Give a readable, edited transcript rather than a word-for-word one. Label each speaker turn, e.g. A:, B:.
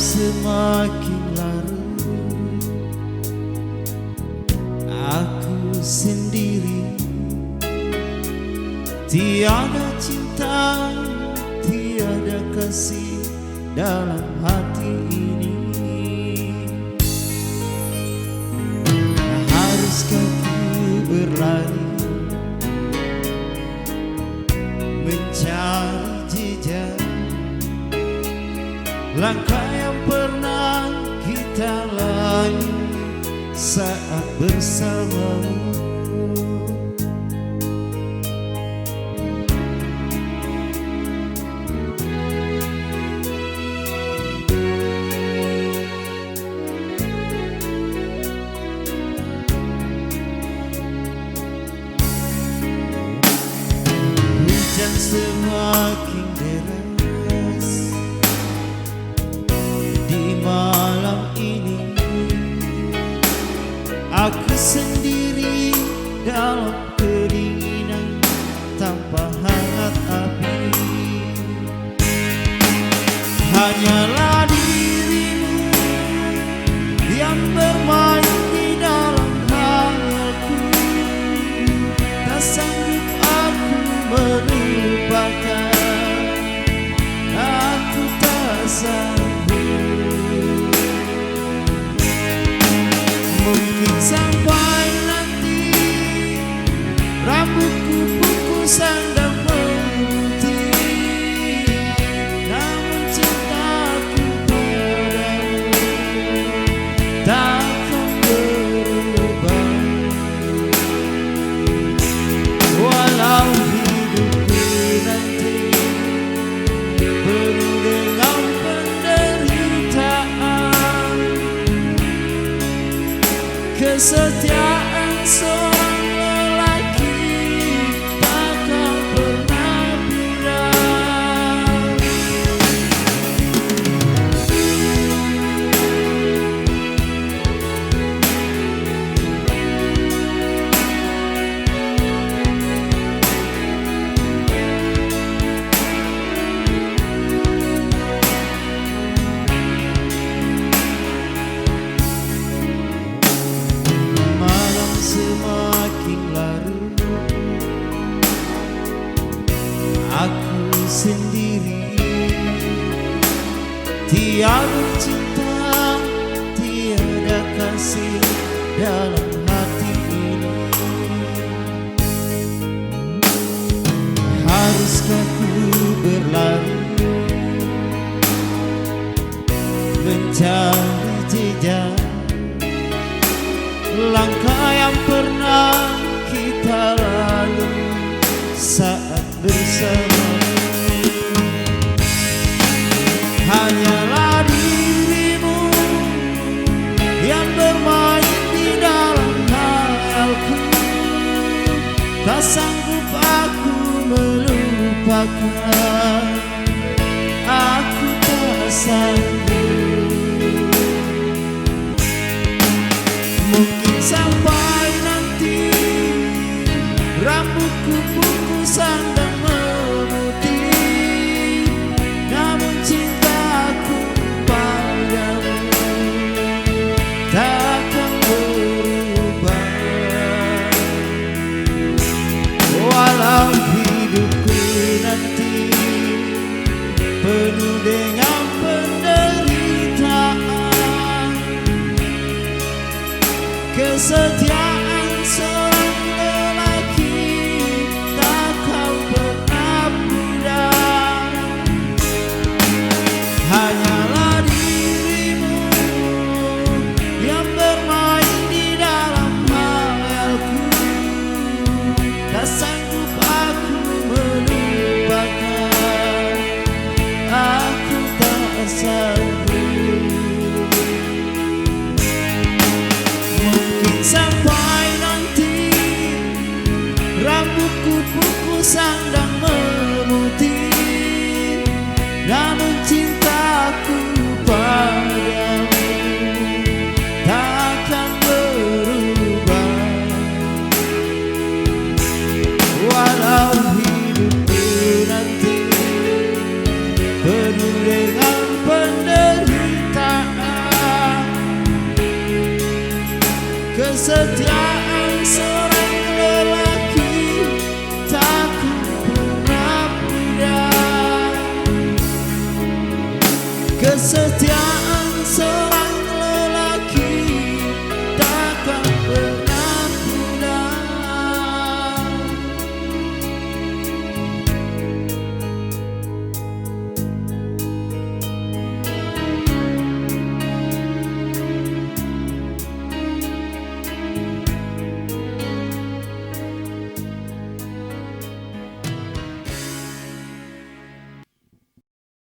A: semakin larut, aku sendiri. Tiada cinta, tiada kasih dalam hati ini. Haruskah ku berlari mencari jejak langkah yang pernah kita lalui saat bersamamu? Hujan semakin deras di malam ini. Aku sendiri dalam kedinginan tanpa hangat api. Hanyalah dirimu yang bermain di dalam hayalku. Tak sanggup aku melupakan, aku tak sanggup. Mungkin sampai nanti rambutku pupus dan memutih, namun cintaku padamu takkan berubah. Walau hidupku nanti penuh dengan penderitaan, kesetiaan seorang lelaki takkan pernah pudar. Semakin larut, aku sendiri. Tiada cinta, tiada kasih dalam hati ini. Haruskah ku berlari mencari jejak langkah yang pernah kita lalui saat bersama? Hanyalah dirimu yang bermain di dalam hayalku. Tak sanggup aku melupakan, aku tak sanggup. Mungkin sampai nanti rambutku pupus dan memutih, namun cintaku padamu takkan berubah. Walau hidupku nanti kesetiaan selalu